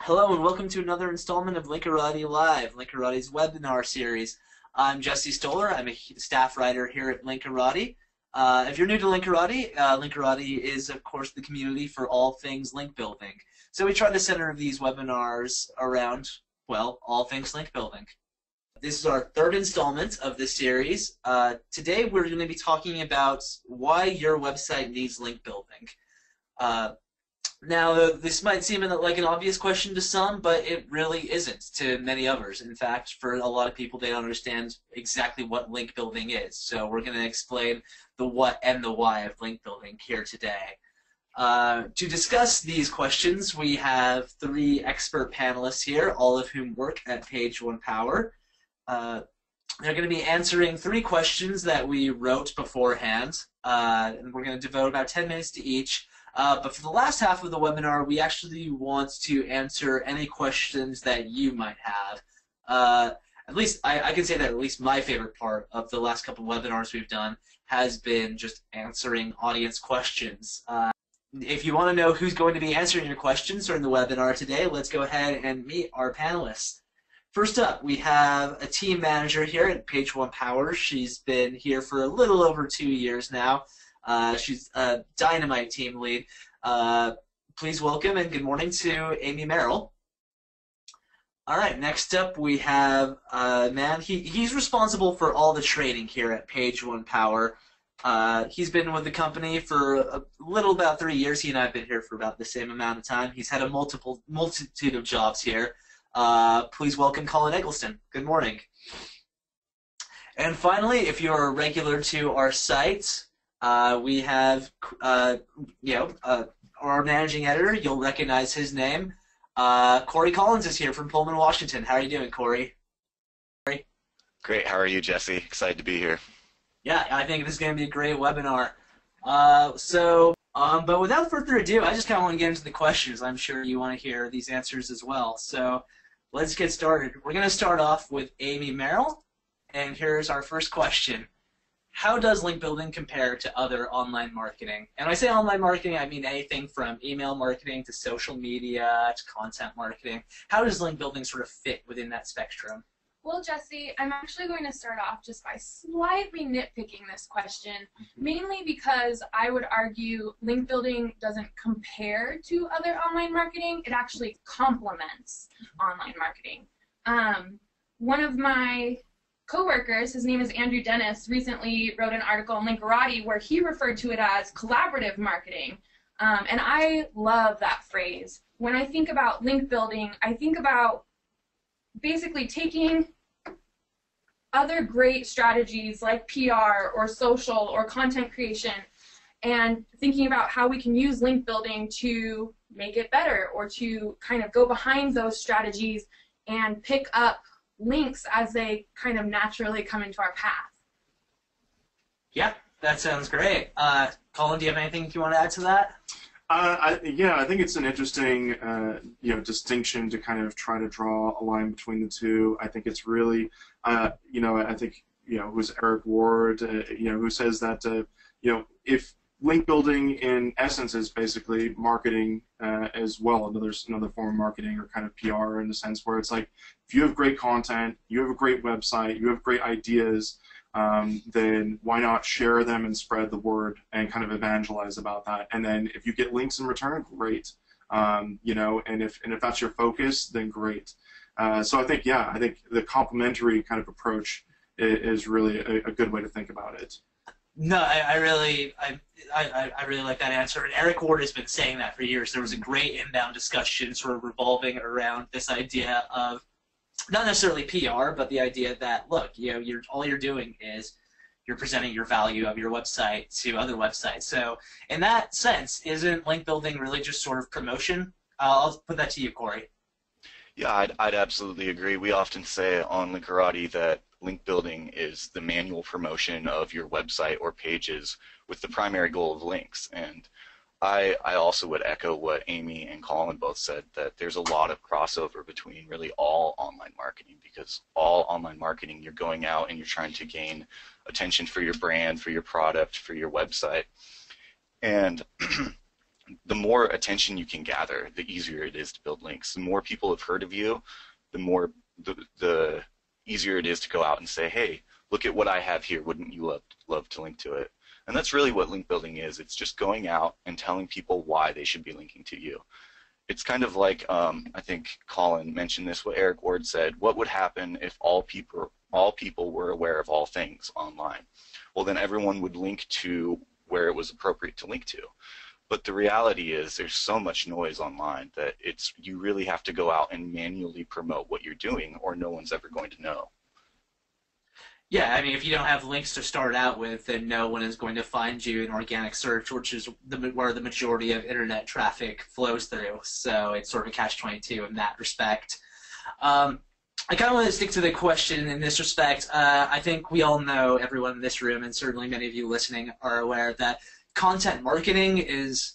Hello and welcome to another installment of Linkarati Live, Linkarati's webinar series. I'm Jesse Stoller. I'm a staff writer here at Linkarati. If you're new to Linkarati, Linkarati is, of course, the community for all things link building. So we try to center these webinars around, well, all things link building. This is our third installment of this series. Today we're going to be talking about why your website needs link building. Now, this might seem like an obvious question to some, but it really isn't to many others. In fact, for a lot of people, they don't understand exactly what link building is. So we're going to explain the what and the why of link building here today. To discuss these questions, we have three expert panelists here, all of whom work at Page One Power. They're going to be answering three questions that we wrote beforehand, and we're going to devote about 10 minutes to each. But for the last half of the webinar, we actually want to answer any questions that you might have. At least, I can say that at least my favorite part of the last couple of webinars we've done has been just answering audience questions. If you want to know who's going to be answering your questions during the webinar today, let's go ahead and meet our panelists. First up, we have a team manager here at Page One Power. She's been here for a little over 2 years now. She's a dynamite team lead. Please welcome and good morning to Amy Merrill. All right, next up we have a man. He's responsible for all the trading here at Page One Power. He's been with the company for a little about 3 years. He and I have been here for about the same amount of time. He's had a multitude of jobs here. Please welcome Colin Eggleston. Good morning. And finally, if you're a regular to our site, we have, our managing editor. You'll recognize his name. Cory Collins is here from Pullman, Washington. How are you doing, Cory? Great. How are you, Jesse? Excited to be here. Yeah, I think this is going to be a great webinar. But without further ado, I just kind of want to get into the questions. I'm sure you want to hear these answers as well. So let's get started. We're going to start off with Amy Merrill, and here's our first question. How does link building compare to other online marketing? And when I say online marketing, I mean anything from email marketing to social media to content marketing. How does link building sort of fit within that spectrum? Well, Jesse, I'm actually going to start off just by slightly nitpicking this question, mainly because I would argue link building doesn't compare to other online marketing. It actually complements online marketing. One of my coworkers, his name is Andrew Dennis, recently wrote an article in Linkarati where he referred to it as collaborative marketing. And I love that phrase. When I think about link building, I think about basically taking other great strategies like PR or social or content creation and thinking about how we can use link building to make it better or to kind of go behind those strategies and pick up links as they kind of naturally come into our path. Yeah, that sounds great. Colin, do you have anything you want to add to that? I think it's an interesting, distinction to kind of try to draw a line between the two. I think it's really, I think, who's Eric Ward, who says that, if link building in essence is basically marketing as well, another form of marketing or kind of PR in the sense where it's like, if you have great content, you have a great website, you have great ideas, then why not share them and spread the word and kind of evangelize about that? And then if you get links in return, great. And if that's your focus, then great. So I think the complementary kind of approach is really a good way to think about it. No, I really like that answer. And Eric Ward has been saying that for years. There was a great inbound discussion sort of revolving around this idea of not necessarily PR, but the idea that, look, all you're doing is you're presenting your value of your website to other websites. So in that sense, isn't link building really just sort of promotion? I'll put that to you, Cory. Yeah, I'd absolutely agree. We often say on Linkarati that link building is the manual promotion of your website or pages with the primary goal of links. And I also would echo what Amy and Colin both said, that there's a lot of crossover between really all online marketing, because all online marketing, you're going out and you're trying to gain attention for your brand, for your product, for your website. And the more attention you can gather, the easier it is to build links. The more people have heard of you, the easier it is to go out and say, hey, look at what I have here. Wouldn't you love to link to it? And that's really what link building is. It's just going out and telling people why they should be linking to you. It's kind of like, I think Colin mentioned this, what Eric Ward said, what would happen if all people were aware of all things online? Well, then everyone would link to where it was appropriate to link to. But the reality is there's so much noise online that you really have to go out and manually promote what you're doing, or no one's ever going to know. Yeah, I mean, if you don't have links to start out with, then no one is going to find you in organic search, which is where the majority of internet traffic flows through. So it's sort of a catch-22 in that respect. I kind of want to stick to the question in this respect. I think we all know, everyone in this room, and certainly many of you listening are aware that content marketing is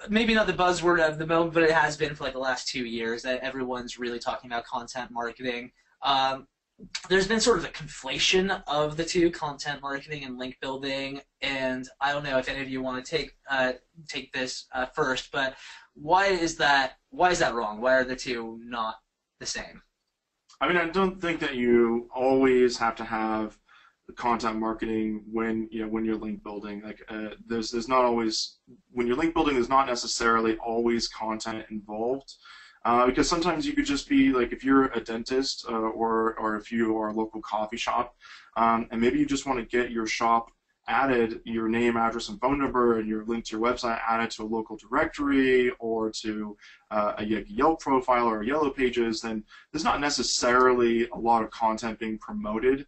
maybe not the buzzword of the moment, but it has been for like the last 2 years that everyone's really talking about content marketing. There's been sort of a conflation of the two, content marketing and link building, and I don't know if any of you want to take this first, but why is that wrong? Why are the two not the same? I mean, I don't think that you always have to have content marketing when you're link building. Like there's not always, when you're link building, there's not necessarily always content involved. Because sometimes you could just be like, if you're a dentist or if you are a local coffee shop, and maybe you just want to get your shop added, your name, address, and phone number, and your link to your website added to a local directory or to a Yelp profile or Yellow Pages, then there's not necessarily a lot of content being promoted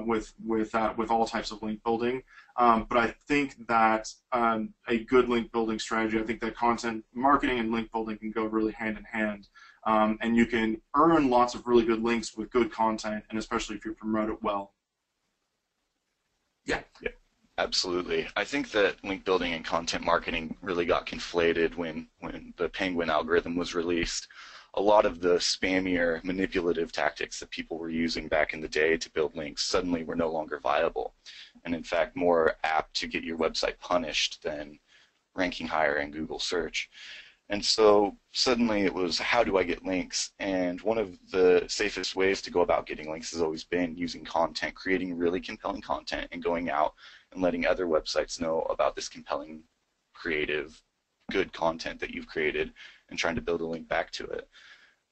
with all types of link building. But I think that a good link building strategy, I think that content marketing and link building can go really hand in hand. And you can earn lots of really good links with good content, and especially if you promote it well. Yeah. Absolutely. I think that link building and content marketing really got conflated when the Penguin algorithm was released. A lot of the spammier, manipulative tactics that people were using back in the day to build links suddenly were no longer viable, and in fact more apt to get your website punished than ranking higher in Google search. And so suddenly it was, how do I get links? And one of the safest ways to go about getting links has always been using content, creating really compelling content, and going out and letting other websites know about this compelling, creative, good content that you've created and trying to build a link back to it.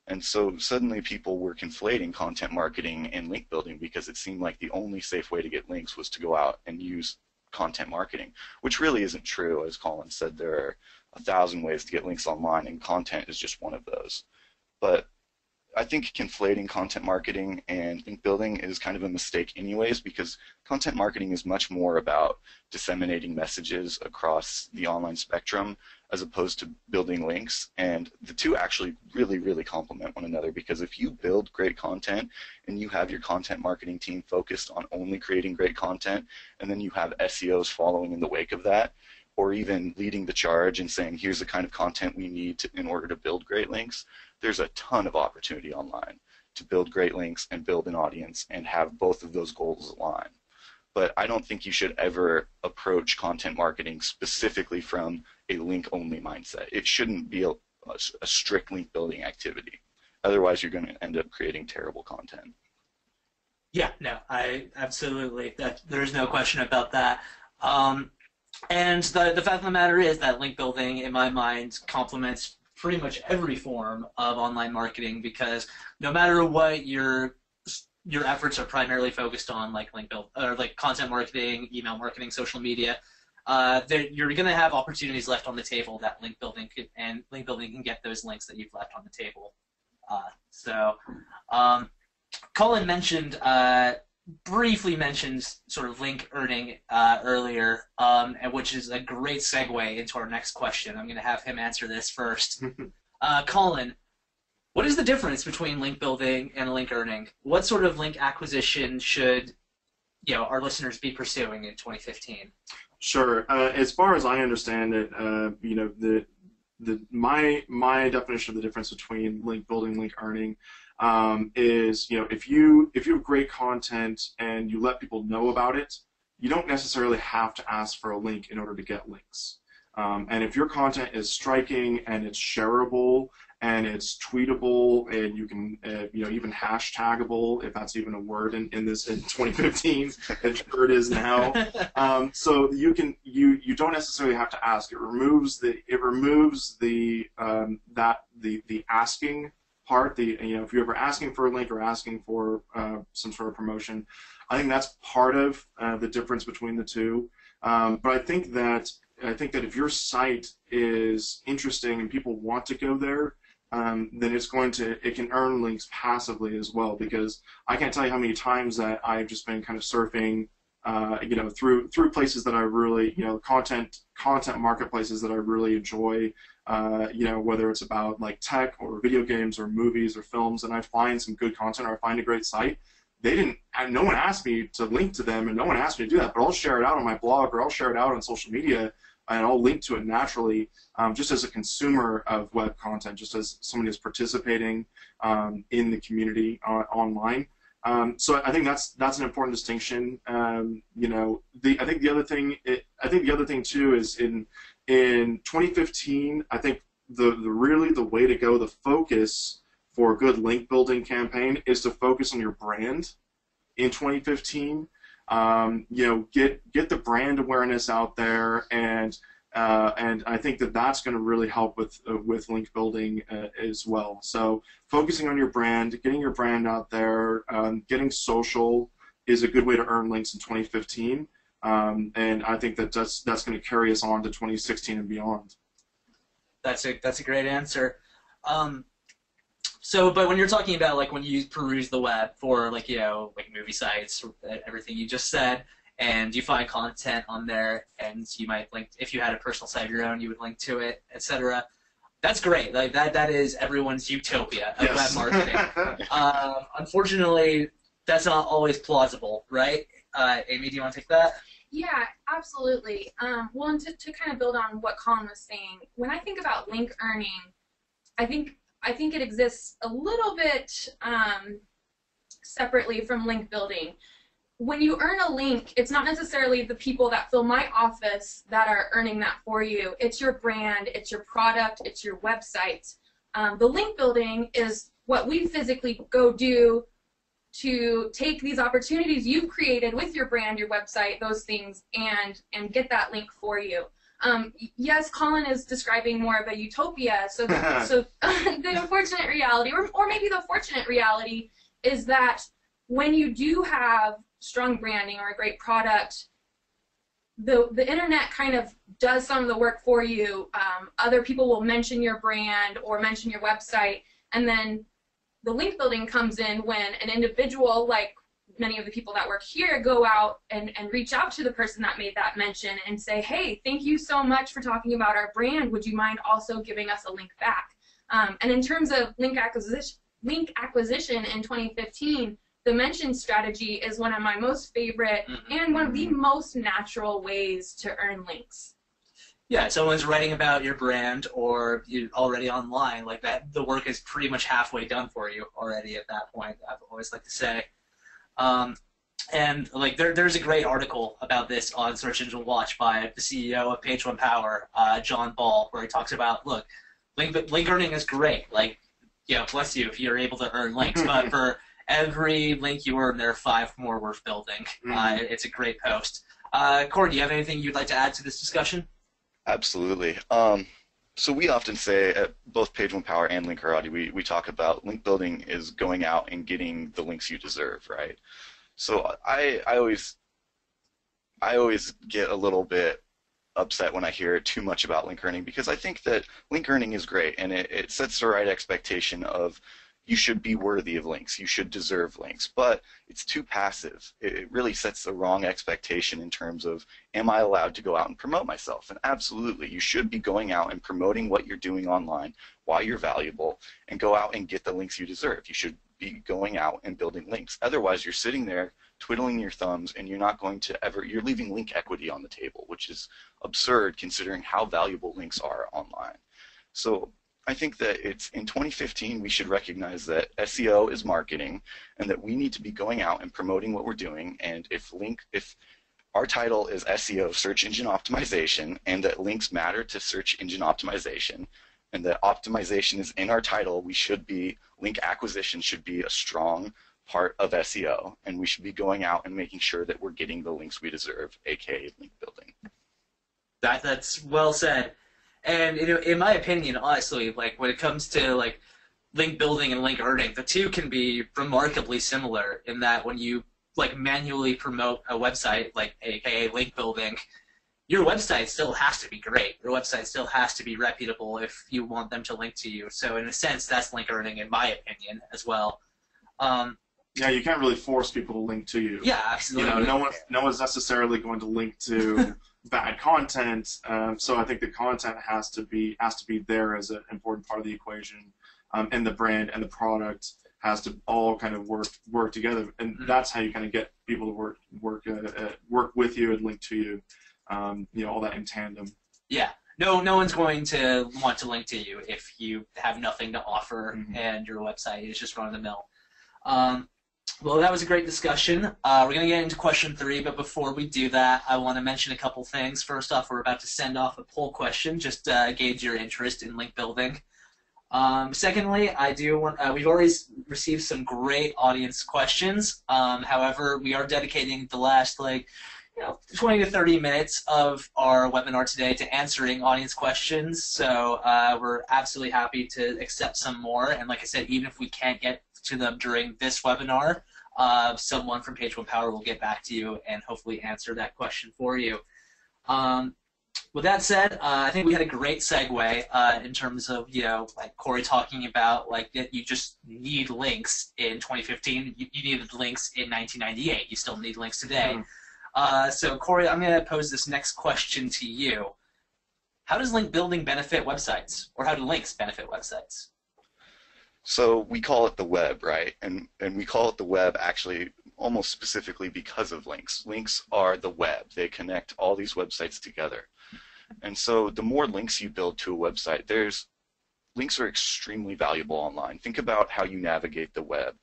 And so suddenly people were conflating content marketing and link building because it seemed like the only safe way to get links was to go out and use content marketing, which really isn't true. As Colin said, there are 1,000 ways to get links online, and content is just one of those. But I think conflating content marketing and link building is kind of a mistake anyways, because content marketing is much more about disseminating messages across the online spectrum as opposed to building links. And the two actually really, really complement one another, because if you build great content and you have your content marketing team focused on only creating great content, and then you have SEOs following in the wake of that, or even leading the charge and saying, here's the kind of content we need in order to build great links, there's a ton of opportunity online to build great links and build an audience and have both of those goals align. But I don't think you should ever approach content marketing specifically from a link-only mindset. It shouldn't be a strict link-building activity. Otherwise, you're going to end up creating terrible content. Yeah, no, I absolutely. There's no question about that. And the fact of the matter is that link building, in my mind, complements pretty much every form of online marketing, because no matter what your efforts are primarily focused on, like link build or like content marketing, email marketing, social media, you're going to have opportunities left on the table that link building can get those links that you've left on the table. Colin mentioned briefly mentioned sort of link earning earlier, which is a great segue into our next question. I'm going to have him answer this first. Colin, what is the difference between link building and link earning? What sort of link acquisition should our listeners be pursuing in 2015? Sure. As far as I understand it, my definition of the difference between link building, link earning, is if you have great content and you let people know about it, you don't necessarily have to ask for a link in order to get links. And if your content is striking and it's shareable and it's tweetable and you can, even hashtagable, if that's even a word in 2015, it sure it is now. So you don't necessarily have to ask. It removes the asking part. If you're ever asking for a link or asking for some sort of promotion, I think that's part of the difference between the two. But I think that if your site is interesting and people want to go there, then it can earn links passively as well, because I can't tell you how many times that I've just been kind of surfing, through places that I really, content marketplaces that I really enjoy, whether it's about like tech or video games or movies or films, and I find some good content or I find a great site. No one asked me to link to them, and no one asked me to do that, but I'll share it out on my blog or I'll share it out on social media, and I'll link to it naturally, just as a consumer of web content, just as somebody who's participating in the community online. So I think that's an important distinction. I think the other thing too is in 2015, I think the way to go, the focus for a good link building campaign is to focus on your brand in 2015. Get the brand awareness out there, and I think that's going to really help with link building as well. So focusing on your brand, getting your brand out there, getting social is a good way to earn links in 2015, and I think that's going to carry us on to 2016 and beyond. That's a great answer. But when you're talking about like when you peruse the web for like movie sites, everything you just said, and you find content on there, and you might link, if you had a personal site of your own, you would link to it, etc. That's great. Like that is everyone's utopia of web marketing. Unfortunately, that's not always plausible, right? Amy, do you want to take that? Yeah, absolutely. Well, and to kind of build on what Colin was saying, when I think about link earning, I think it exists a little bit separately from link building. When you earn a link, it's not necessarily the people that fill my office that are earning that for you. It's your brand, it's your product, it's your website. The link building is what we physically go do to take these opportunities you've created with your brand, your website, those things, and get that link for you. Yes, Colin is describing more of a utopia, so the unfortunate reality, or maybe the fortunate reality, is that when you do have strong branding or a great product, the internet kind of does some of the work for you. Other people will mention your brand or mention your website, and then the link building comes in when an individual, like many of the people that work here, go out and reach out to the person that made that mention and say, hey, thank you so much for talking about our brand. Would you mind also giving us a link back? And in terms of link acquisition in 2015, the mention strategy is one of my most favorite and one of the most natural ways to earn links. Yeah, someone's writing about your brand or you're already online, like that, the work is pretty much halfway done for you already at that point, I always like to say. And like there's a great article about this on Search Engine Watch by the CEO of Page One Power, John Ball, where he talks about, look, link earning is great. Like, bless you if you're able to earn links, but for every link you earn, there are 5 more worth building. It's a great post. Cory, do you have anything you'd like to add to this discussion? Absolutely. So we often say at both Page One Power and Linkarati, we talk about link building is going out and getting the links you deserve, right? So I always get a little bit upset when I hear too much about link earning, because I think that link earning is great and it sets the right expectation of you should be worthy of links, you should deserve links, but it's too passive. It really sets the wrong expectation in terms of, am I allowed to go out and promote myself? And absolutely, you should be going out and promoting what you're doing online, why you're valuable, and go out and get the links you deserve. You should be going out and building links. Otherwise, you're sitting there twiddling your thumbs and you're not going to you're leaving link equity on the table, which is absurd considering how valuable links are online. So I think that in 2015 we should recognize that SEO is marketing and that we need to be going out and promoting what we're doing, and if our title is SEO, search engine optimization, and that links matter to search engine optimization, and that optimization is in our title. Link acquisition should be a strong part of SEO, and we should be going out and making sure that we're getting the links we deserve, aka link building. That's well said. And in my opinion, honestly, like when it comes to like link building and link earning, the two can be remarkably similar in that when you like manually promote a website, like aka link building, your website still has to be great. Your website still has to be reputable if you want them to link to you. So in a sense, that's link earning in my opinion as well. Yeah, you can't really force people to link to you. Yeah, absolutely. No one's necessarily going to link to bad content. So I think the content has to be there as an important part of the equation, and the brand and the product has to all kind of work together, and that's how you kind of get people to work with you and link to you. All that in tandem. Yeah. No one's going to want to link to you if you have nothing to offer and your website is just run of the mill. Well, that was a great discussion. We're going to get into question 3, but before we do that, I want to mention a couple things. First off, we're about to send off a poll question, just gauge your interest in link building. Secondly, we've already received some great audience questions. However, we are dedicating the last 20 to 30 minutes of our webinar today to answering audience questions. So we're absolutely happy to accept some more. And like I said, even if we can't get to them during this webinar, someone from Page One Power will get back to you and hopefully answer that question for you. With that said, I think we had a great segue in terms of, like Cory talking about that you just need links in 2015. You needed links in 1998. You still need links today. So Cory, I'm going to pose this next question to you. How does link building benefit websites, or how do links benefit websites? So we call it the web, right? And we call it the web actually almost specifically because of links. Links are the web. They connect all these websites together. And so the more links you build to a website, links are extremely valuable online. Think about how you navigate the web.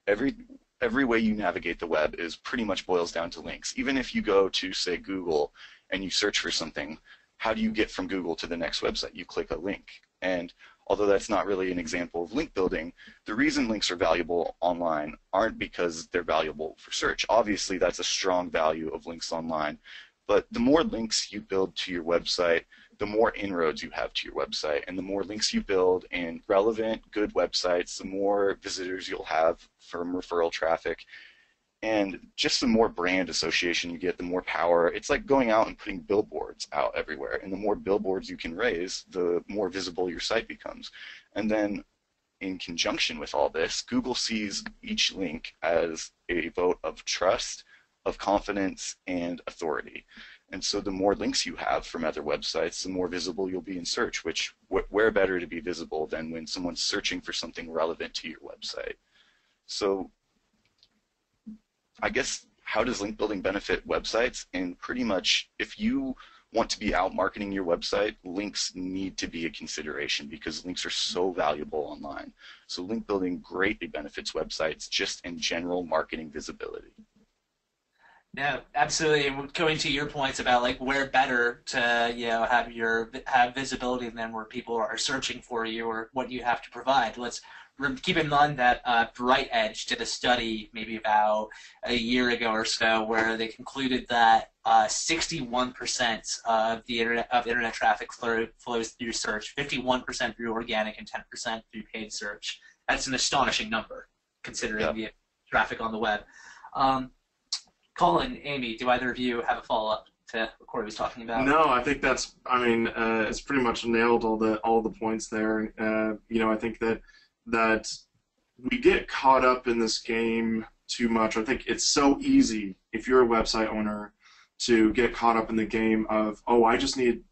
Every way you navigate the web is pretty much boils down to links. Even if you go to, say, Google and you search for something, how do you get from Google to the next website? You click a link. And although that's not really an example of link building, the reason links are valuable online aren't because they're valuable for search. Obviously, that's a strong value of links online. But the more links you build to your website, the more inroads you have to your website. And the more links you build in relevant, good websites, the more visitors you'll have from referral traffic. And just the more brand association you get, the more power. It's like going out and putting billboards out everywhere. And the more billboards you can raise, the more visible your site becomes. And then in conjunction with all this, Google sees each link as a vote of trust, of confidence, and authority. And so the more links you have from other websites, the more visible you'll be in search, which where better to be visible than when someone's searching for something relevant to your website. So I guess, how does link building benefit websites? And pretty much, if you want to be out marketing your website, links need to be a consideration because links are so valuable online. So link building greatly benefits websites just in general marketing visibility. Yeah, absolutely. And going to your points about where better to have visibility than where people are searching for you or what you have to provide. Let's keep in mind that Bright Edge did a study maybe about a year ago or so where they concluded that 61% of the internet traffic flows through search, 51% through organic, and 10% through paid search. That's an astonishing number considering the traffic on the web. Colin, Amy, do either of you have a follow-up to what Cory was talking about? No, I think that's. It's pretty much nailed all the points there. I think that we get caught up in this game too much. I think it's so easy if you're a website owner to get caught up in the game of, oh, I just need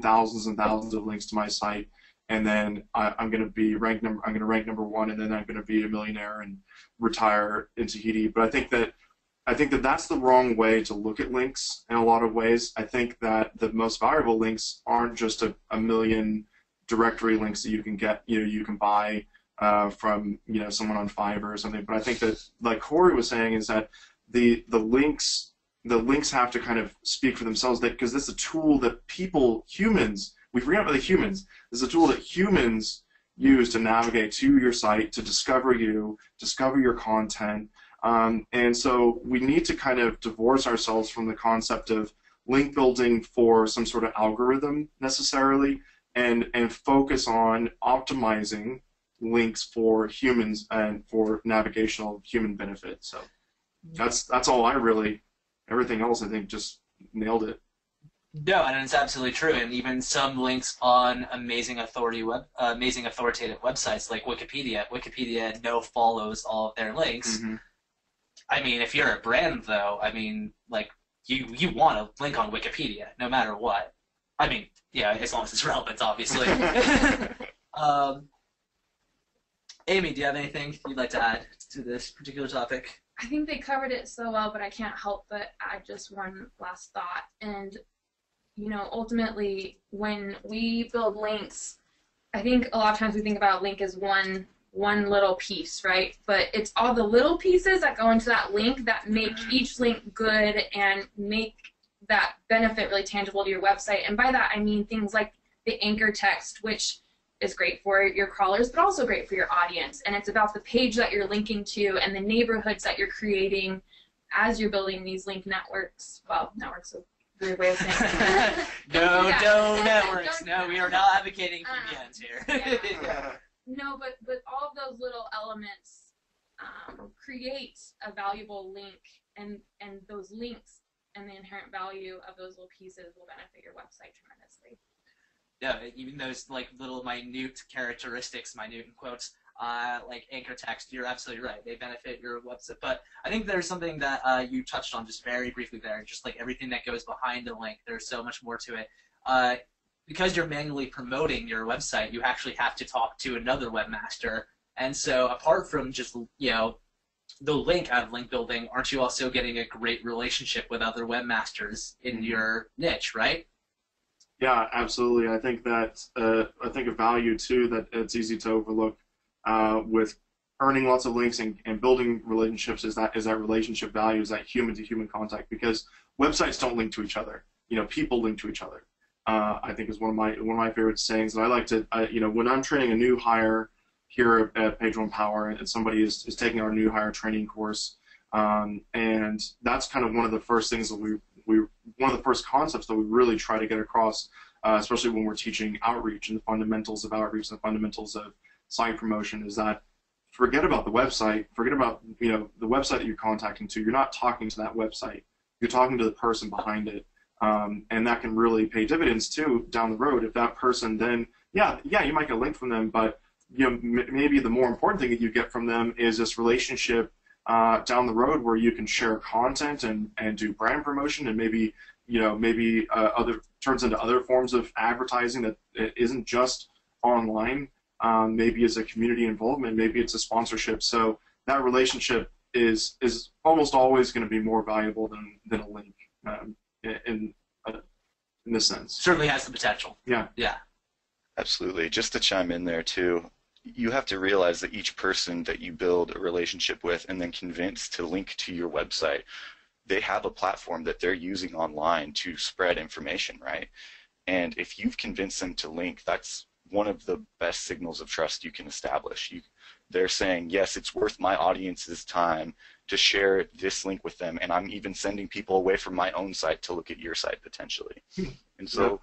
thousands and thousands of links to my site, and then I'm going to rank number 1, and then I'm going to be a millionaire and retire in Tahiti. But I think that that's the wrong way to look at links in a lot of ways. I think that the most valuable links aren't just a million directory links that you can get, you can buy from someone on Fiverr or something. But I think that, like Cory was saying, is that the links the links have to kind of speak for themselves, because this is a tool that humans, we forget about the humans. This is a tool that humans use to navigate to your site, to discover you, discover your content. And so we need to kind of divorce ourselves from the concept of link building for some sort of algorithm necessarily, and focus on optimizing links for humans and for navigational human benefit. So that's all everything else I think just nailed it. No, and it's absolutely true. And even some links on amazing authoritative websites like Wikipedia no follows all of their links. Mm-hmm. I mean, if you're a brand, though, I mean, like, you want to link on Wikipedia no matter what. I mean, yeah, as long as it's relevant, obviously. Amy, do you have anything you'd like to add to this particular topic? I think they covered it so well, but I can't help but add just one last thought. And, you know, ultimately, when we build links, I think a lot of times we think about a link as one little piece, right? But it's all the little pieces that go into that link that make each link good and make that benefit really tangible to your website. And by that, I mean things like the anchor text, which is great for your crawlers, but also great for your audience. And it's about the page that you're linking to and the neighborhoods that you're creating as you're building these link networks. Well, networks is a weird way of saying it. No networks. Don't No, we are not advocating VPNs here. Yeah. No, but all of those little elements create a valuable link, and those links and the inherent value of those little pieces will benefit your website tremendously. Yeah, even those like little minute characteristics, minute in quotes, like anchor text, you're absolutely right. They benefit your website. But I think there's something that you touched on just very briefly there, just like everything that goes behind the link. There's so much more to it. Because you're manually promoting your website, you actually have to talk to another webmaster. And so apart from just, you know, the link out of link building, aren't you also getting a great relationship with other webmasters in your niche, right? Yeah, absolutely. I think that I think a value too that it's easy to overlook with earning lots of links and building relationships is that relationship value, is that human to human contact, because websites don't link to each other. You know, people link to each other. I think is one of my favorite sayings. And I like to you know, when I'm training a new hire here at Page One Power, and somebody is taking our new hire training course, and that's kind of one of the first things that one of the first concepts that we really try to get across, especially when we're teaching outreach and the fundamentals of outreach and the fundamentals of site promotion, is that forget about the website, forget about, you know, the website that you're contacting to. You're not talking to that website. You're talking to the person behind it, and that can really pay dividends too down the road. If that person then, yeah, you might get a link from them, but you know, maybe the more important thing that you get from them is this relationship down the road where you can share content and do brand promotion, and maybe, you know, turns into other forms of advertising that isn't just online. Maybe it's a community involvement, maybe it's a sponsorship. So that relationship is almost always going to be more valuable than a link in this sense. Certainly has the potential. Yeah. Yeah. Absolutely. Just to chime in there too, you have to realize that each person that you build a relationship with and then convince to link to your website, they have a platform that they're using online to spread information, right? And if you've convinced them to link, that's one of the best signals of trust you can establish. They're saying, yes, it's worth my audience's time to share this link with them, and I'm even sending people away from my own site to look at your site potentially. And so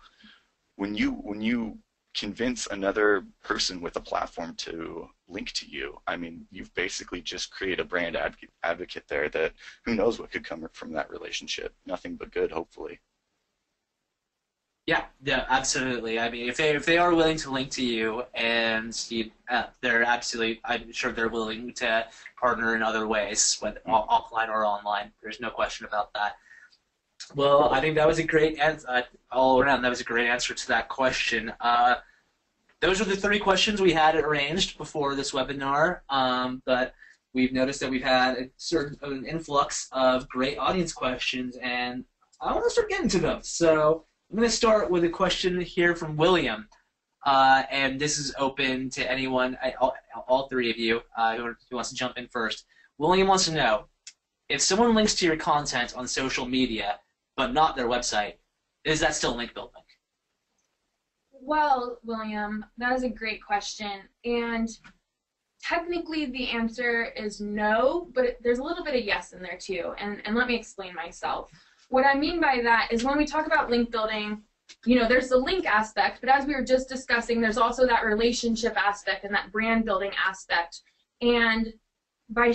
when you convince another person with a platform to link to you, I mean, you've basically just created a brand advocate there that who knows what could come from that relationship. Nothing but good, hopefully. Yeah, absolutely. I mean, if they are willing to link to you, and they're absolutely, I'm sure they're willing to partner in other ways, whether offline or online. There's no question about that. Well, I think that was a great answer. All around, that was a great answer to that question. Those are the 3 questions we had arranged before this webinar, but we've noticed that we've had a certain influx of great audience questions, and I want to start getting to them. So I'm going to start with a question here from William, and this is open to anyone, all 3 of you, who wants to jump in first. William wants to know, if someone links to your content on social media but not their website, is that still link building? Well, William, that is a great question. And technically the answer is no, but there's a little bit of yes in there too. And let me explain myself. What I mean by that is when we talk about link building, you know, there's the link aspect, but as we were just discussing, there's also that relationship aspect and that brand building aspect. And by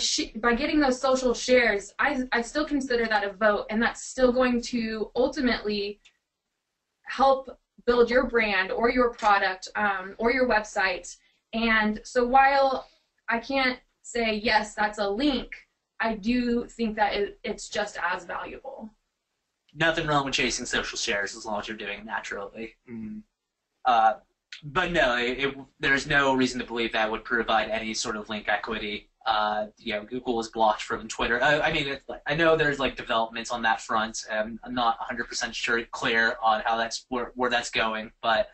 getting those social shares, I still consider that a vote, and that's still going to ultimately help build your brand or your product or your website. And so while I can't say, yes, that's a link, I do think that it's just as valuable. Nothing wrong with chasing social shares as long as you're doing it naturally. Mm-hmm. But no, there's no reason to believe that would provide any sort of link equity. You know, Google was blocked from Twitter. I mean, I know there's like developments on that front. I'm not 100% clear on how that's where that's going, but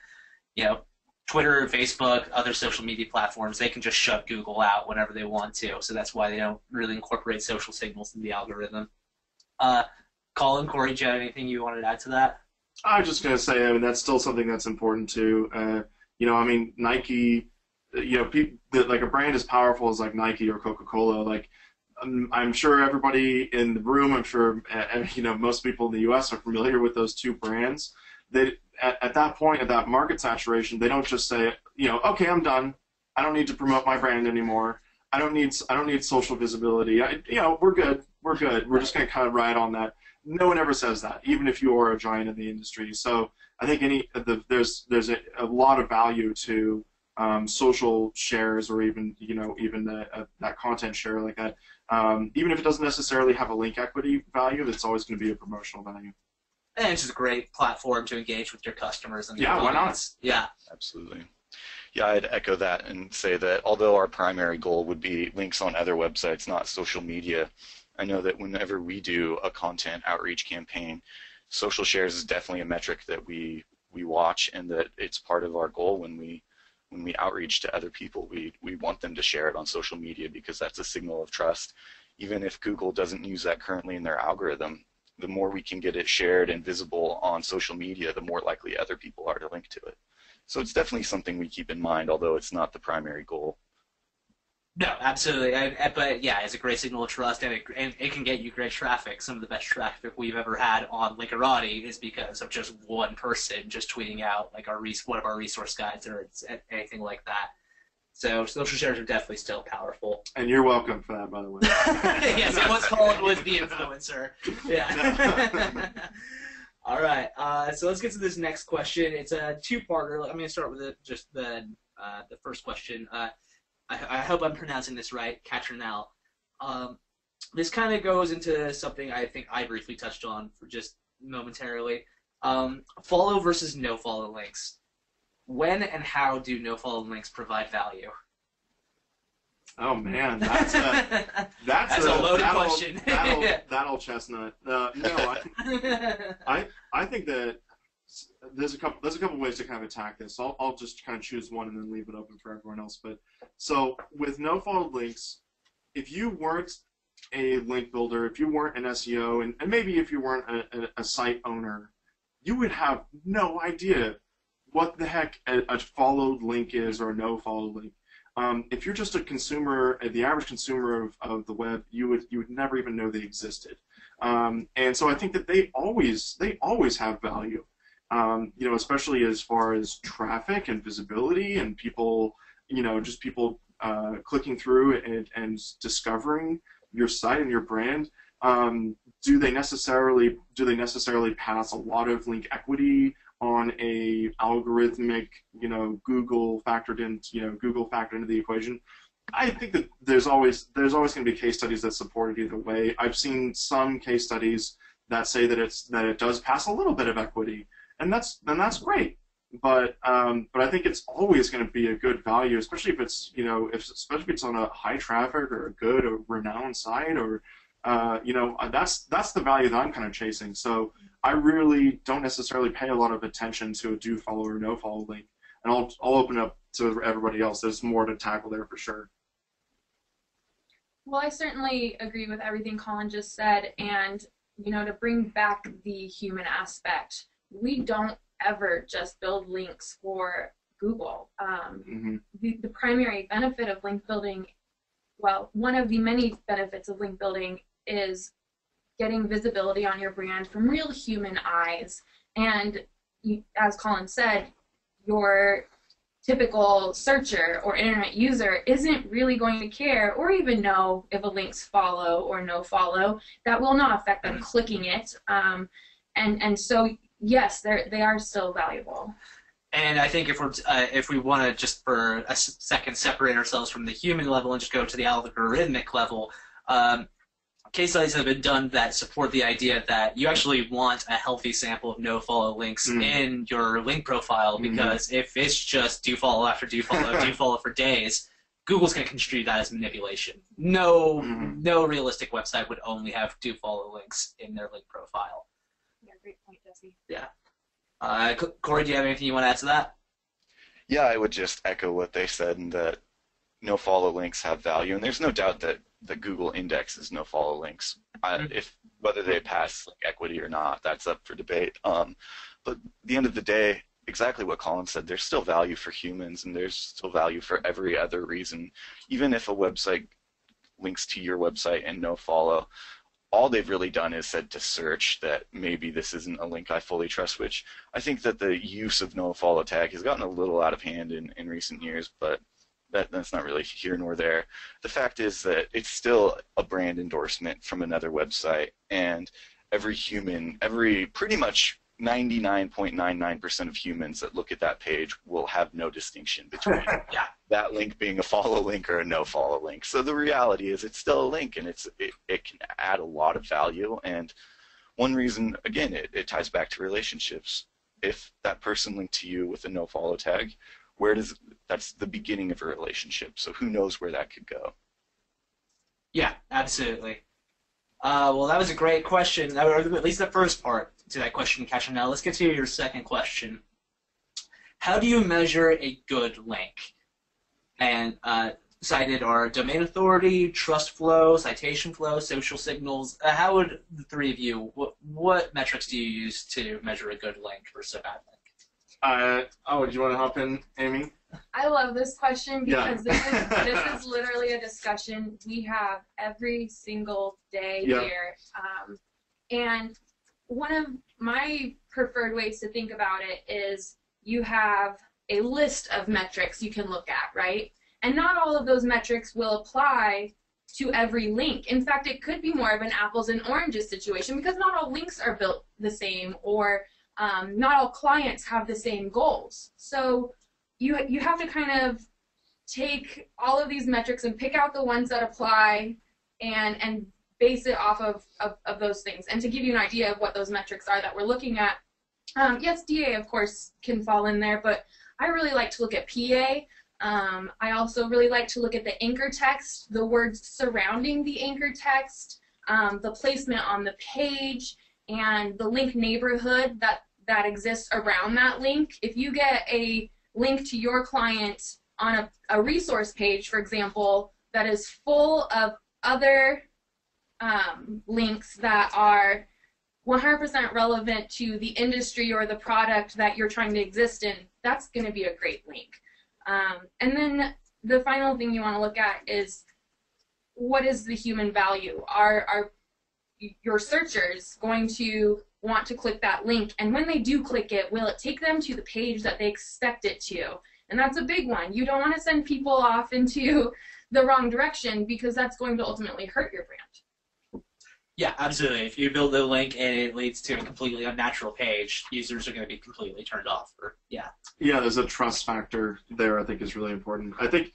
you know, Twitter, Facebook, other social media platforms, they can just shut Google out whenever they want to. So that's why they don't really incorporate social signals in the algorithm. Colin, Cory, do you have anything you wanted to add to that? I was just going to say, I mean, that's still something that's important too. You know, I mean, Nike, you know, like a brand as powerful as like Nike or Coca-Cola, like I'm sure everybody in the room, I'm sure, you know, most people in the U.S. are familiar with those two brands. They, at that point, at that market saturation, they don't just say, you know, okay, I'm done. I don't need to promote my brand anymore. I don't need social visibility. You know, we're good. We're good. We're just going to kind of ride on that. No one ever says that, even if you are a giant in the industry. So I think there's a lot of value to social shares, or even, you know, even that content share like that. Even if it doesn't necessarily have a link equity value, it's always going to be a promotional value. And it's just a great platform to engage with your customers. And yeah, why not? Yeah, absolutely. Yeah, I'd echo that and say that although our primary goal would be links on other websites, not social media, I know that whenever we do a content outreach campaign, social shares is definitely a metric that we watch, and that it's part of our goal when we outreach to other people. We want them to share it on social media because that's a signal of trust. Even if Google doesn't use that currently in their algorithm, the more we can get it shared and visible on social media, the more likely other people are to link to it. So it's definitely something we keep in mind, although it's not the primary goal. No, absolutely. But yeah, it's a great signal of trust, and it can get you great traffic. Some of the best traffic we've ever had on Linkarati is because of just one person just tweeting out like one of our resource guides or anything like that. So social shares are definitely still powerful. And you're welcome for that, by the way. Yes, it was Colin was the influencer. Yeah. All right. So let's get to this next question. It's a two-parter. I'm going to start with just the first question. I hope I'm pronouncing this right, Catronel. This kind of goes into something I think I briefly touched on for just momentarily. Follow versus no-follow links. When and how do no-follow links provide value? Oh man, that's a loaded question. that old chestnut. No, I think that there's a couple ways to kind of attack this. I'll just kind of choose one and then leave it open for everyone else. But so with no-follow links, if you weren't a link builder, if you weren't an SEO, and maybe if you weren't a site owner, you would have no idea what the heck a followed link is or a no-follow link. If you're just a consumer, the average consumer of the web, you would never even know they existed. And so I think that they always have value. You know, especially as far as traffic and visibility and people, you know, just people clicking through and discovering your site and your brand. Do they necessarily pass a lot of link equity on a algorithmic, you know, Google factored into the equation? I think that there's always going to be case studies that support it either way. I've seen some case studies that say that it does pass a little bit of equity, and that's great. But I think it's always going to be a good value, especially if it's, you know, especially if it's on a high traffic or a good or renowned site, or you know, that's the value that I'm kind of chasing. So I really don't necessarily pay a lot of attention to a do follow or no follow link, and I'll open up to everybody else. There's more to tackle there for sure. Well, I certainly agree with everything Colin just said, and to bring back the human aspect, we don't ever just build links for Google. The primary benefit of link building, well, one of the many benefits of link building is getting visibility on your brand from real human eyes. And as Colin said, your typical searcher or internet user isn't really going to care or even know if a link's follow or no follow. That will not affect them clicking it. And so, yes, they are still valuable. And I think if we want to just for a second separate ourselves from the human level and just go to the algorithmic level, case studies have been done that support the idea that you actually want a healthy sample of no-follow links in your link profile, because if it's just do follow after do follow, do follow for days, Google's going to construe that as manipulation. No realistic website would only have do follow links in their link profile. Yeah, great point, Jesse. Yeah. Cory, do you have anything you want to add to that? Yeah, I would just echo what they said, and that no-follow links have value, and there's no doubt that the Google indexes no-follow links. If whether they pass equity or not, that's up for debate. But at the end of the day, exactly what Colin said, there's still value for humans, and there's still value for every other reason. Even if a website links to your website and no-follow, all they've really done is said to search that maybe this isn't a link I fully trust, which I think that the use of no-follow tag has gotten a little out of hand in recent years, but that's not really here nor there. The fact is that it's still a brand endorsement from another website, and pretty much 99.99% of humans that look at that page will have no distinction between that link being a follow link or a no follow link. So the reality is it's still a link, and it can add a lot of value. And one reason, again, it ties back to relationships. If that person linked to you with a no follow tag, that's the beginning of a relationship. So who knows where that could go? Yeah, absolutely. Well, that was a great question, or at least the first part to that question, Kasha. Now let's get to your second question. How do you measure a good link? And cited are domain authority, trust flow, citation flow, social signals. How would the three of you, what metrics do you use to measure a good link versus a bad link? Do you want to hop in, Amy? I love this question because this is literally a discussion we have every single day here. And one of my preferred ways to think about it is you have a list of metrics you can look at, right? And not all of those metrics will apply to every link. In fact, it could be more of an apples and oranges situation because not all links are built the same, or not all clients have the same goals. So you have to kind of take all of these metrics and pick out the ones that apply and base it off of those things. And to give you an idea of what those metrics are that we're looking at, yes, DA, of course, can fall in there, but I really like to look at PA. I also really like to look at the anchor text, the words surrounding the anchor text, the placement on the page, and the link neighborhood that exists around that link. If you get a link to your client on a resource page, for example, that is full of other links that are 100% relevant to the industry or the product that you're trying to exist in, that's going to be a great link. And then the final thing you want to look at is what is the human value? Are your searchers going to want to click that link? And when they do click it, will it take them to the page that they expect it to? And that's a big one. You don't want to send people off into the wrong direction because that's going to ultimately hurt your brand. Yeah, absolutely. If you build a link and it leads to a completely unnatural page, users are going to be completely turned off. Yeah, there's a trust factor there. I think is really important. I think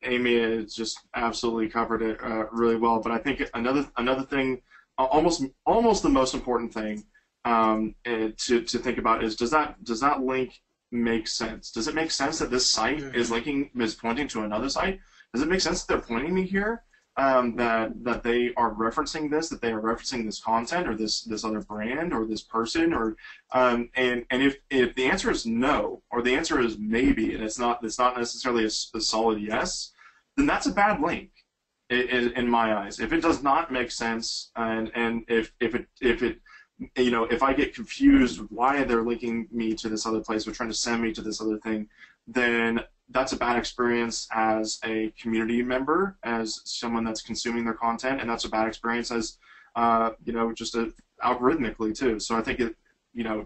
Amy has just absolutely covered it really well. But I think another thing, almost the most important thing to think about is does that link make sense? Does it make sense that this site is pointing to another site? Does it make sense that they're pointing me here? That they are referencing this, that they are referencing this content or this other brand or this person, or and if the answer is no, or the answer is maybe, and it's not necessarily a solid yes, then that's a bad link. in my eyes. If it does not make sense, and if it if I get confused with why they're linking me to this other place or trying to send me to this other thing, then that's a bad experience as a community member, as someone that's consuming their content, and that's a bad experience as just algorithmically too. So I think it,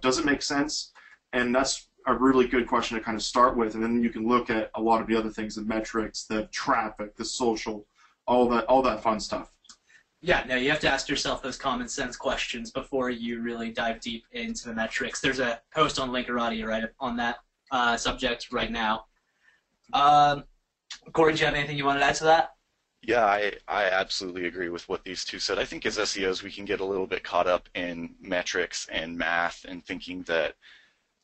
does it make sense? And that's a really good question to kind of start with, and then you can look at a lot of the other things, the metrics, the traffic, the social, all that fun stuff. Yeah, no, you have to ask yourself those common sense questions before you really dive deep into the metrics. There's a post on Linkarati right on that subject right now. Cory, do you have anything you want to add to that? Yeah, I absolutely agree with what these two said. I think as SEOs we can get a little bit caught up in metrics and math and thinking that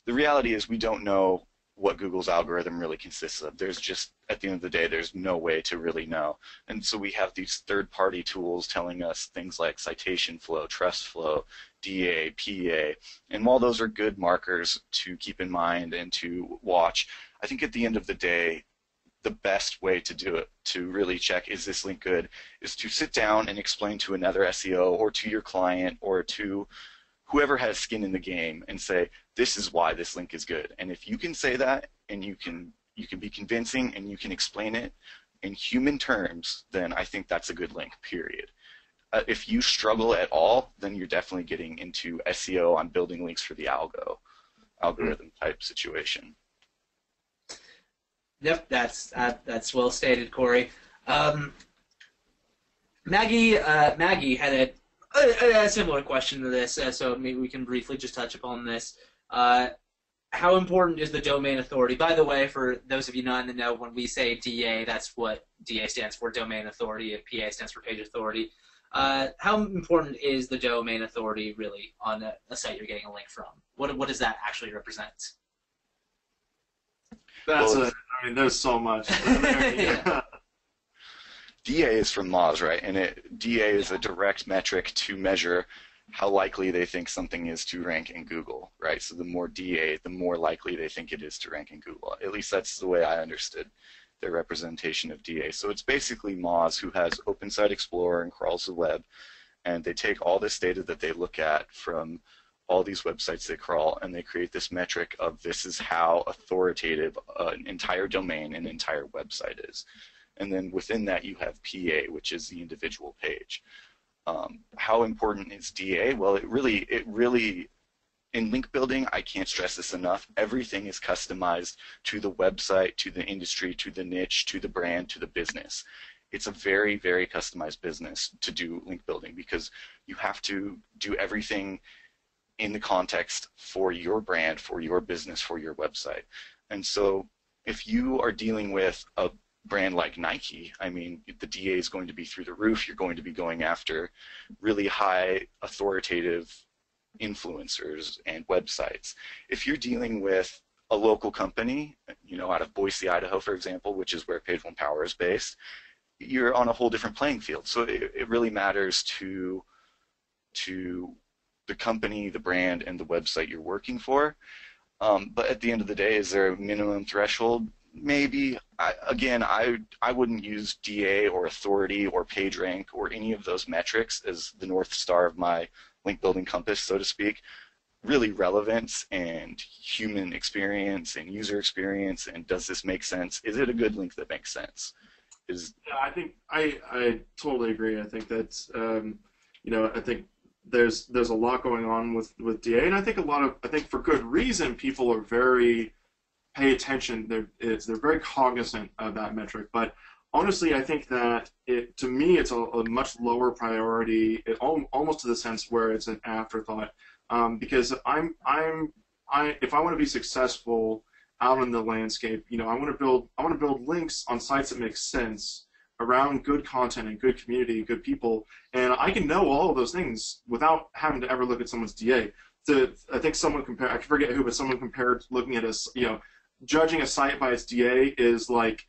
the reality is we don't know what Google's algorithm really consists of. There's just, at the end of the day, there's no way to really know. And so we have these third-party tools telling us things like citation flow, trust flow, DA, PA. And while those are good markers to keep in mind and to watch, I think at the end of the day, the best way to do it, to really check, is this link good, is to sit down and explain to another SEO or to your client or to whoever has skin in the game and say, this is why this link is good. And if you can say that and you can be convincing and you can explain it in human terms, then I think that's a good link, period. If you struggle at all, then you're definitely getting into SEO on building links for the algorithm type situation. Yep, that's well stated, Cory. Maggie had a similar question to this, so maybe we can briefly just touch upon this. How important is the domain authority? By the way, for those of you not in the know, when we say DA, that's what DA stands for, domain authority, and PA stands for page authority. How important is the domain authority really on a site you're getting a link from? What does that actually represent? There's so much. Yeah. DA is from Moz, right? And DA is a direct metric to measure how likely they think something is to rank in Google, right? So the more DA, the more likely they think it is to rank in Google. At least that's the way I understood their representation of DA. So it's basically Moz, who has Open Site Explorer and crawls the web, and they take all this data that they look at from all these websites they crawl, and they create this metric of this is how authoritative an entire domain, an entire website is. And then within that you have PA, which is the individual page. How important is DA? Well, it really, in link building, I can't stress this enough, everything is customized to the website, to the industry, to the niche, to the brand, to the business. It's a very, very customized business to do link building because you have to do everything in the context for your brand, for your business, for your website. And so if you are dealing with a brand like Nike, I mean, the DA is going to be through the roof. You're going to be going after really high authoritative influencers and websites. If you're dealing with a local company, out of Boise, Idaho, for example, which is where Page One Power is based, you're on a whole different playing field. So it really matters to the company, the brand, and the website you're working for. But at the end of the day, is there a minimum threshold? Maybe. I wouldn't use DA or authority or PageRank or any of those metrics as the North Star of my link building compass, so to speak. Really relevance and human experience and user experience, and does this make sense? Is it a good link that makes sense? Yeah, I think I totally agree. I think that's I think there's a lot going on with DA, and I think for good reason people are very pay attention. They're very cognizant of that metric. But honestly, I think that to me it's a much lower priority, almost to the sense where it's an afterthought. Because if I want to be successful out in the landscape, I want to build links on sites that make sense around good content and good community, good people, and I can know all of those things without having to ever look at someone's DA. I think someone compared, I forget who, but someone compared looking at judging a site by its DA is like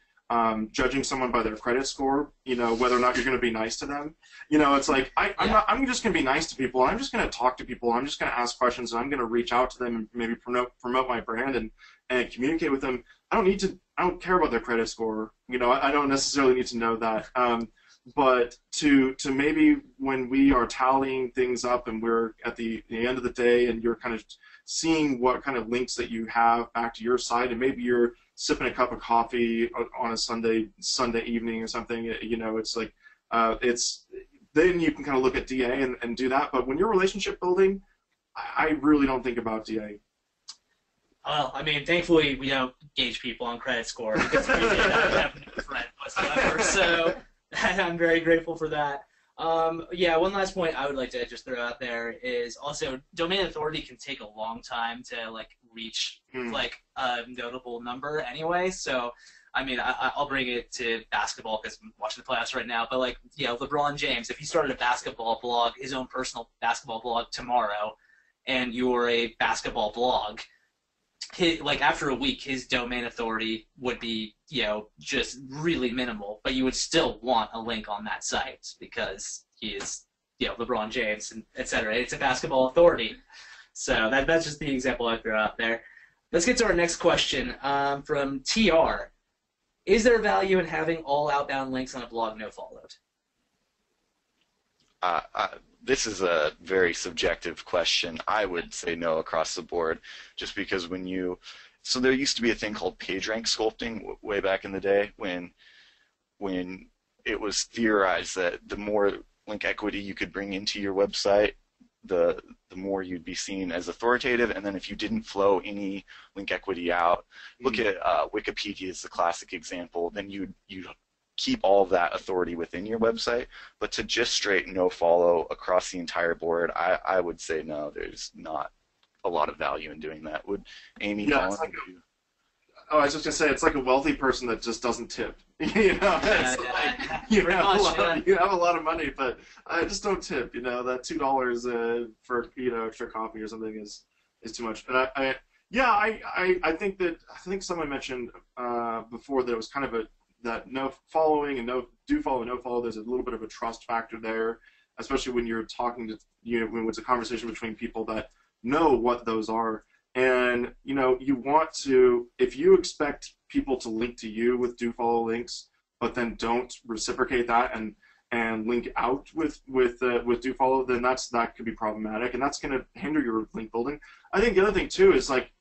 judging someone by their credit score, whether or not you're going to be nice to them. It's like I'm just going to be nice to people. I'm just going to talk to people. I'm just going to ask questions, and I'm going to reach out to them and maybe promote my brand and communicate with them. I don't care about their credit score. I don't necessarily need to know that. but to maybe when we are tallying things up and we're at the end of the day and you're kind of seeing what kind of links that you have back to your site, and maybe you're sipping a cup of coffee on a Sunday evening or something, you know, it's like then you can kind of look at DA and do that. But when you're relationship building, I really don't think about DA. Well, I mean, thankfully we don't gauge people on credit score because we did not have no friend whatsoever. So I'm very grateful for that. Yeah, one last point I would like to just throw out there is also domain authority can take a long time to like reach like a notable number anyway. So I mean, I'll bring it to basketball because I'm watching the playoffs right now. But like, you know, LeBron James, if he started a basketball blog, his own personal basketball blog tomorrow, and you're a basketball blog, like after a week, his domain authority would be, you know, just really minimal, but you would still want a link on that site because he is, you know, LeBron James and etc. It's a basketball authority. So that's just the example I threw out there. Let's get to our next question from TR. Is there value in having all outbound links on a blog no-followed? This is a very subjective question. I would say no across the board, just because so there used to be a thing called PageRank sculpting way back in the day when it was theorized that the more link equity you could bring into your website, the more you'd be seen as authoritative, and then if you didn't flow any link equity out, look at Wikipedia is the classic example, then you'd keep all of that authority within your website. But to just straight no follow across the entire board, I would say no, there's not a lot of value in doing that. Would Amy? Yeah, it's like I was just gonna say, it's like a wealthy person that just doesn't tip. You know, you have a lot of money, but I just don't tip. You know, that $2 for extra coffee or something is too much. And I think someone mentioned before that it was kind of that no following and no follow. There's a little bit of a trust factor there, especially when you're talking to when it's a conversation between people that know what those are. And you want to, if you expect people to link to you with do follow links, but then don't reciprocate that and link out with do follow, then that could be problematic, and that's going to hinder your link building. I think the other thing too is like,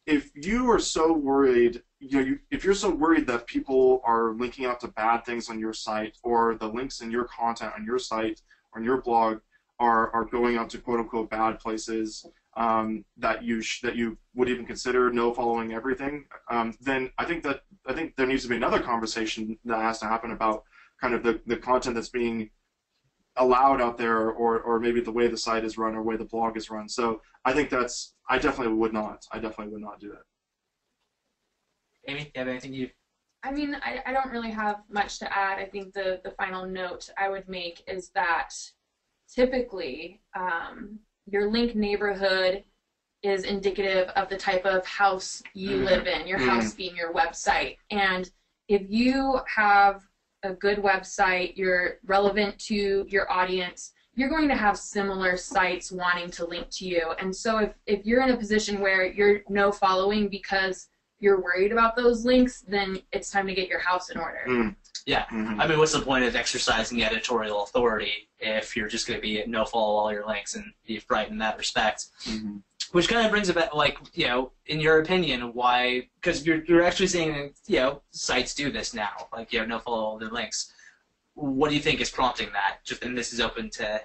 if you are so worried, if you're so worried that people are linking out to bad things on your site, or the links in your content on your site or on your blog are going out to quote unquote bad places, that you would even consider no following everything, then I think there needs to be another conversation that has to happen about kind of the content that's being allowed out there, or maybe the way the site is run or the way the blog is run. So I think I definitely would not do that. Amy, you have anything you? I mean, I don't really have much to add. I think the final note I would make is that typically your link neighborhood is indicative of the type of house you live in, your house being your website. And if you have a good website, you're relevant to your audience, you're going to have similar sites wanting to link to you. And so if you're in a position where you're no following because you're worried about those links, then it's time to get your house in order. Yeah. I mean, what's the point of exercising editorial authority if you're just going to be no follow all your links and be right in that respect? Which kind of brings about, like, in your opinion, why? Because you're actually saying that, sites do this now, like, no follow all their links. What do you think is prompting that? And this is open to.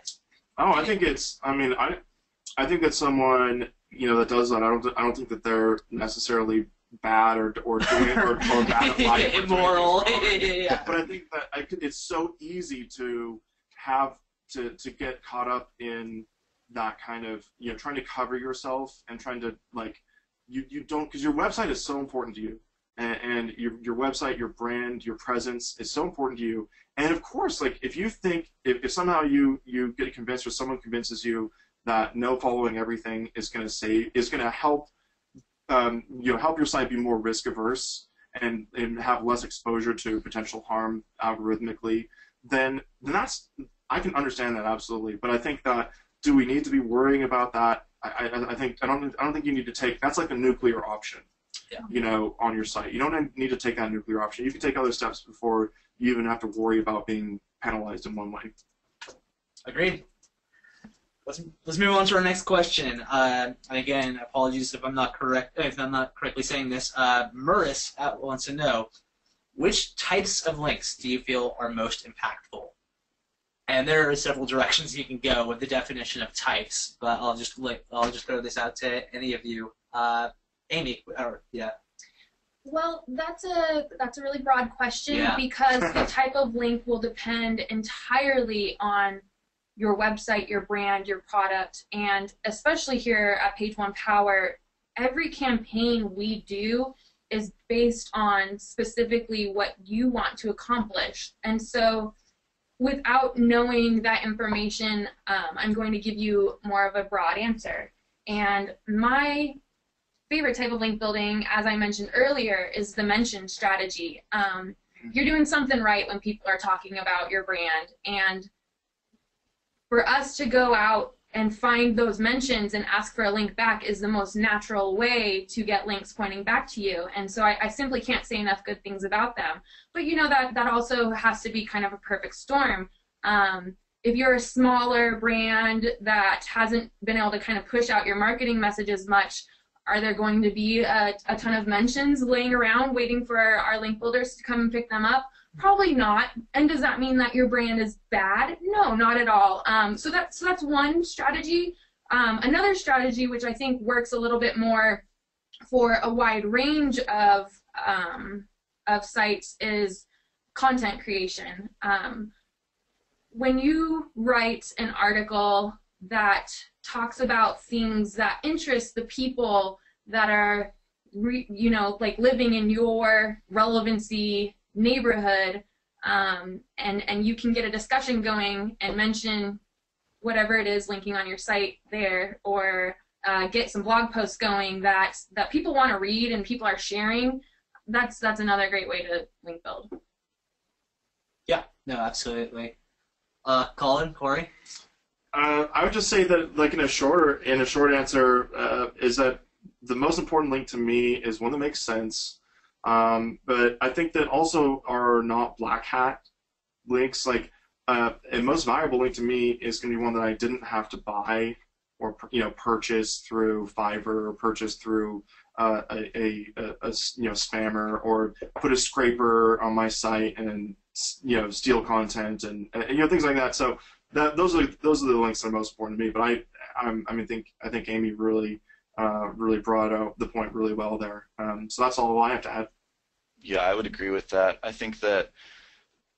Oh, I think it's. I mean, I think that someone that does that. I don't think that they're necessarily bad or doing it or bad at life, immoral. Yeah. But I think that it's so easy to have to get caught up in that kind of trying to cover yourself and trying to you don't, because your website is so important to you, and your website, your brand, your presence is so important to you. And of course, like, if you think if somehow you get convinced, or someone convinces you that no following everything is going to help help your site be more risk averse and have less exposure to potential harm algorithmically, then that's, I can understand that absolutely. But I think that, do we need to be worrying about that? I don't think you need to take, that's like a nuclear option. On your site. You don't need to take that nuclear option. You can take other steps before you even have to worry about being penalized in one way. Agreed. Let's move on to our next question. And again, apologies if I'm not correctly saying this. Murris wants to know, which types of links do you feel are most impactful? And there are several directions you can go with the definition of types, but I'll just throw this out to any of you. Amy, yeah. Well, that's a really broad question because the type of link will depend entirely on your website, your brand, your product, and especially here at Page One Power, every campaign we do is based on specifically what you want to accomplish. And so without knowing that information, I'm going to give you more of a broad answer. And my favorite type of link building, as I mentioned earlier, is the mention strategy. You're doing something right when people are talking about your brand, and for us to go out and find those mentions and ask for a link back is the most natural way to get links pointing back to you. And so I simply can't say enough good things about them. But you know, that also has to be kind of a perfect storm. If you're a smaller brand that hasn't been able to kind of push out your marketing message as much, are there going to be a ton of mentions laying around waiting for our link builders to come and pick them up? Probably not. And does that mean that your brand is bad? No, not at all. So that's one strategy. Another strategy, which I think works a little bit more for a wide range of sites, is content creation. When you write an article that talks about things that interest the people that are, like living in your relevancy neighborhood, and you can get a discussion going and mention whatever it is linking on your site there, or get some blog posts going that people want to read and people are sharing, that's another great way to link build. Yeah, no, absolutely. Colin, Cory? I would just say that, like in a short answer, is that the most important link to me is one that makes sense. But I think that also are not black hat links. Like a most valuable link to me is going to be one that I didn't have to buy or purchase through Fiverr or purchase through a spammer, or put a scraper on my site and steal content and things like that. So those are the links that are most important to me. But I think Amy really brought out the point really well there. So that's all I have to add. Yeah, I would agree with that. I think that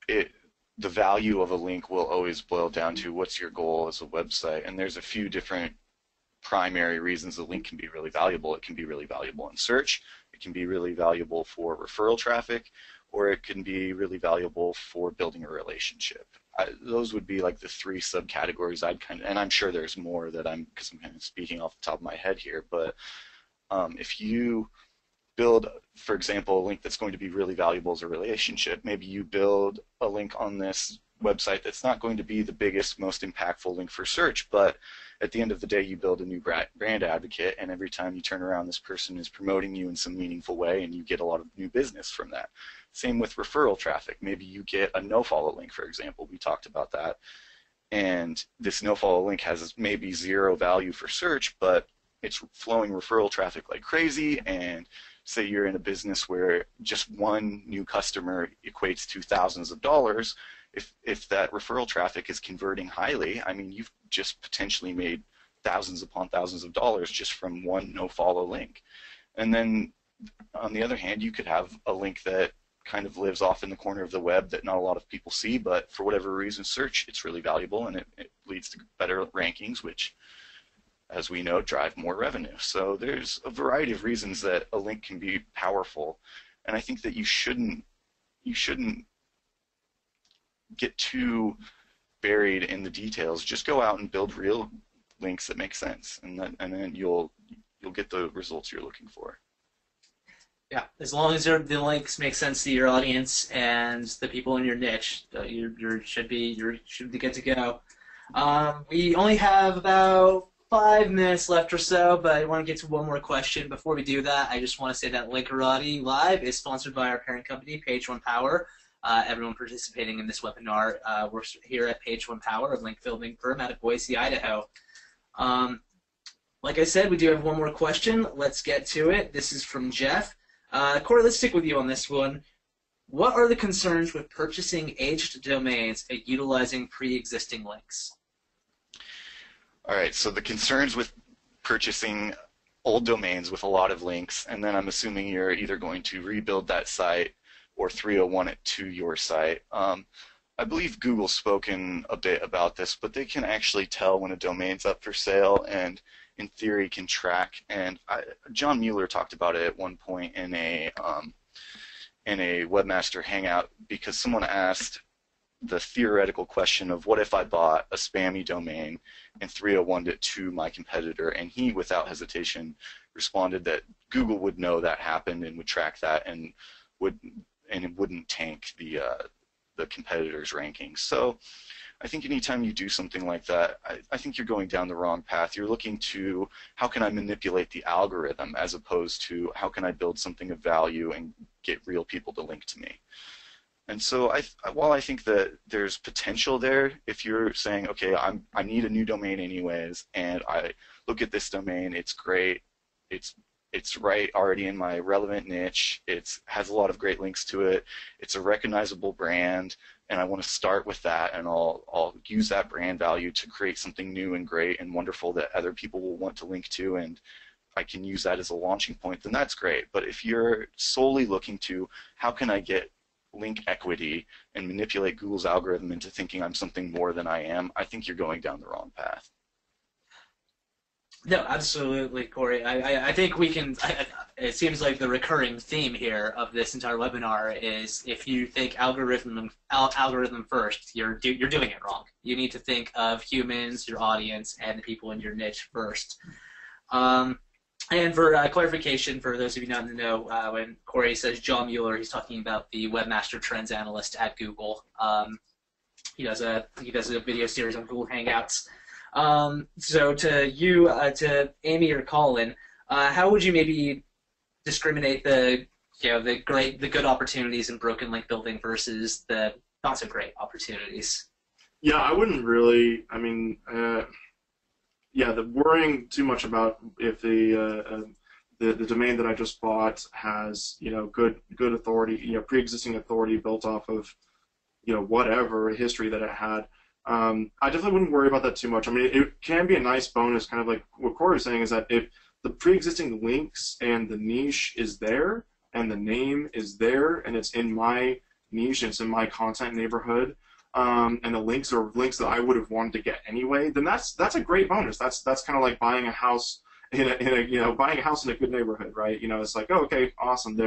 the value of a link will always boil down to what's your goal as a website, and there's a few different primary reasons a link can be really valuable. It can be really valuable in search, it can be really valuable for referral traffic, or it can be really valuable for building a relationship. Those would be like the three subcategories and I'm sure there's more because I'm kind of speaking off the top of my head here, but if you build, for example, a link that's going to be really valuable as a relationship, maybe you build a link on this website that's not going to be the biggest, most impactful link for search, but at the end of the day you build a new brand advocate, and every time you turn around this person is promoting you in some meaningful way, and you get a lot of new business from that. Same with referral traffic. Maybe you get a Nofollow link, for example. We talked about that. And this Nofollow link has maybe zero value for search, but it's flowing referral traffic like crazy. And say you're in a business where just one new customer equates to thousands of dollars. If that referral traffic is converting highly, I mean, you've just potentially made thousands upon thousands of dollars just from one Nofollow link. And then on the other hand, you could have a link that kind of lives off in the corner of the web that not a lot of people see, but for whatever reason search, it's really valuable, and it leads to better rankings, which, as we know, drive more revenue. So there's a variety of reasons that a link can be powerful, and I think that you shouldn't get too buried in the details. Just go out and build real links that make sense, and then you'll get the results you're looking for. Yeah, as long as the links make sense to your audience and the people in your niche, you should be good to go. We only have about 5 minutes left or so, but I want to get to one more question. Before we do that, I just want to say that Linkarati Live is sponsored by our parent company, Page One Power. everyone participating in this webinar. We're here at Page One Power, a link building firm out of Boise, Idaho. Like I said, we do have one more question. Let's get to it. This is from Jeff. Cory, let's stick with you on this one. What are the concerns with purchasing aged domains and utilizing pre-existing links? All right, so the concerns with purchasing old domains with a lot of links, and then I'm assuming you're either going to rebuild that site or 301 it to your site. I believe Google's spoken a bit about this, but they can actually tell when a domain's up for sale and in theory can track. And John Mueller talked about it at one point in a Webmaster Hangout, because someone asked the theoretical question of what if I bought a spammy domain and 301'd it to my competitor, and he, without hesitation, responded that Google would know that happened and would track that and it wouldn't tank the competitor's rankings. So I think anytime you do something like that, I think you're going down the wrong path. You're looking to how can I manipulate the algorithm as opposed to how can I build something of value and get real people to link to me. And so while I think that there's potential there, if you're saying, okay, I need a new domain anyways, and I look at this domain, it's great, it's right already in my relevant niche, it has a lot of great links to it, it's a recognizable brand, and I want to start with that, and I'll use that brand value to create something new and great and wonderful that other people will want to link to, and I can use that as a launching point, then that's great. But if you're solely looking to how can I get link equity and manipulate Google's algorithm into thinking I'm something more than I am, I think you're going down the wrong path. No, absolutely, Cory. I think we can. It seems like the recurring theme here of this entire webinar is if you think algorithm first, you're doing it wrong. You need to think of humans, your audience, and the people in your niche first. And for clarification, for those of you not in the know, when Cory says John Mueller, he's talking about the Webmaster Trends Analyst at Google. He does a video series on Google Hangouts. So to you, to Amy or Colin, how would you maybe discriminate the good opportunities in broken link building versus the not so great opportunities? Yeah, I wouldn't really. I mean, the worrying too much about if the domain that I just bought has good authority, pre-existing authority built off of whatever history that it had. I definitely wouldn't worry about that too much. I mean, it can be a nice bonus, kind of like what Cory was saying, is that if the pre-existing links and the niche is there and the name is there and it's in my niche, it's in my content neighborhood, and the links are links that I would have wanted to get anyway, then that's a great bonus. That's kind of like buying a house in a good neighborhood, right? It's like, oh, okay, awesome.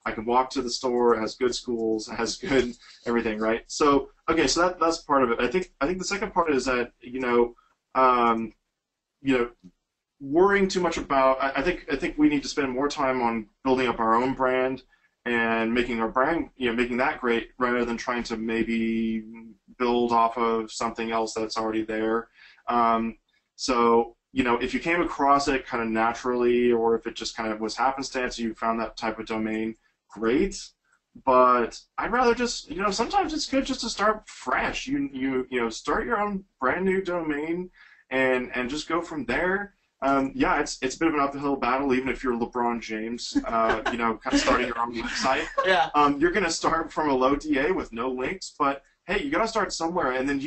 I can walk to the store, it has good schools, it has good everything, right? So okay, so that's part of it. I think the second part is that worrying too much about. I think we need to spend more time on building up our own brand and making our brand, making that great, rather than trying to maybe build off of something else that's already there. So if you came across it kind of naturally, or if it just kind of was happenstance, you found that type of domain, great. But I'd rather just, sometimes it's good just to start fresh. Start your own brand new domain and just go from there. It's a bit of an uphill battle, even if you're LeBron James, kind of starting your own website. Yeah. You're going to start from a low DA with no links, but hey, you got to start somewhere, and then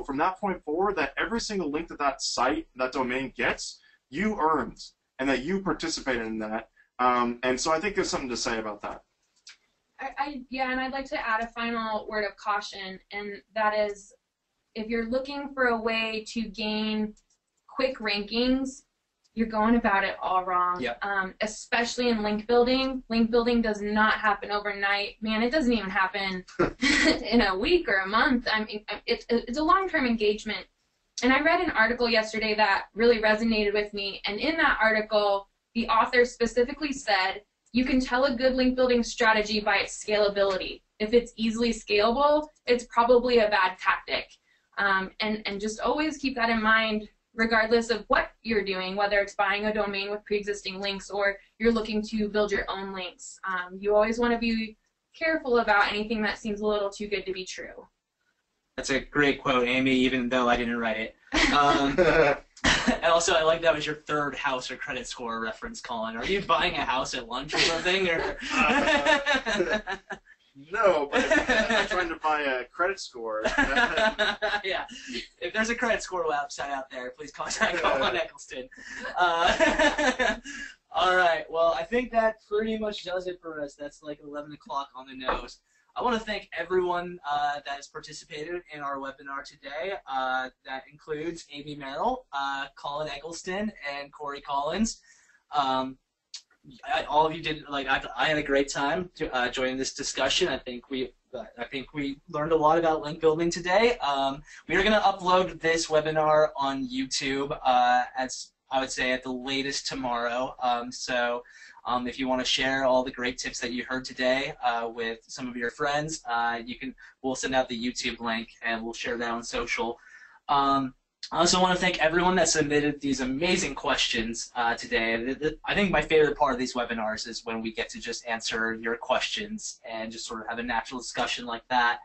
from that point forward that every single link that site, that domain gets, you earned, and that you participated in that. And so I think there's something to say about that. And I'd like to add a final word of caution, and that is, if you're looking for a way to gain quick rankings, you're going about it all wrong. Yep. Especially in link building. Link building does not happen overnight. Man, it doesn't even happen in a week or a month. I mean, it's a long-term engagement. And I read an article yesterday that really resonated with me, and in that article, the author specifically said, you can tell a good link building strategy by its scalability. If it's easily scalable, it's probably a bad tactic. And just always keep that in mind, regardless of what you're doing, whether it's buying a domain with pre-existing links or you're looking to build your own links. You always want to be careful about anything that seems a little too good to be true. That's a great quote, Amy, even though I didn't write it. And also, I like that was your third house or credit score reference, Colin. Are you buying a house at lunch or something? Or... No, but I'm trying to buy a credit score. Yeah. If there's a credit score website out there, please contact Colin Eggleston. All right. Well, I think that pretty much does it for us. That's like 11 o'clock on the nose. I want to thank everyone that has participated in our webinar today. That includes Amy Merrill, Colin Eggleston, and Cory Collins. All of you did I had a great time joining this discussion. I think we learned a lot about link building today. We are going to upload this webinar on YouTube as I would say at the latest tomorrow. If you want to share all the great tips that you heard today with some of your friends, we'll send out the YouTube link and we'll share that on social. I also want to thank everyone that submitted these amazing questions today. I think my favorite part of these webinars is when we get to just answer your questions and just sort of have a natural discussion like that.